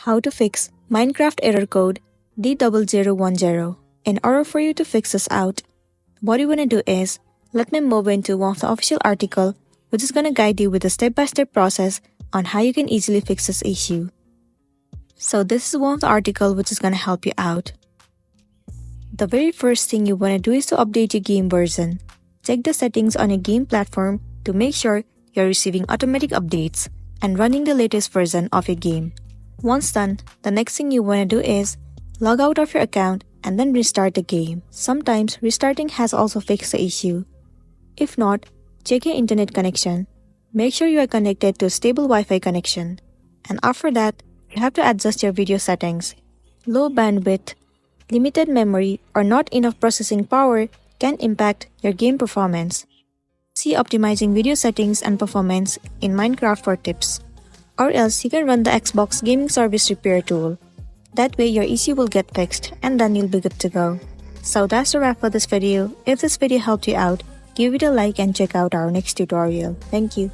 How to fix Minecraft error code D-0010. In order for you to fix this out, what you want to do is, let me move into one of the official article which is going to guide you with a step-by-step process on how you can easily fix this issue. So this is one of the article which is going to help you out. The very first thing you want to do is to update your game version. Check the settings on your game platform to make sure you're receiving automatic updates and running the latest version of your game. Once done, the next thing you want to do is log out of your account and then restart the game. Sometimes restarting has also fixed the issue. If not, check your internet connection. Make sure you are connected to a stable Wi-Fi connection. And after that, you have to adjust your video settings. Low bandwidth, limited memory, or not enough processing power can impact your game performance. See optimizing video settings and performance in Minecraft for tips. Or else you can run the Xbox Gaming Service Repair tool. That way your issue will get fixed and then you'll be good to go. So that's a wrap for this video. If this video helped you out, give it a like and check out our next tutorial. Thank you.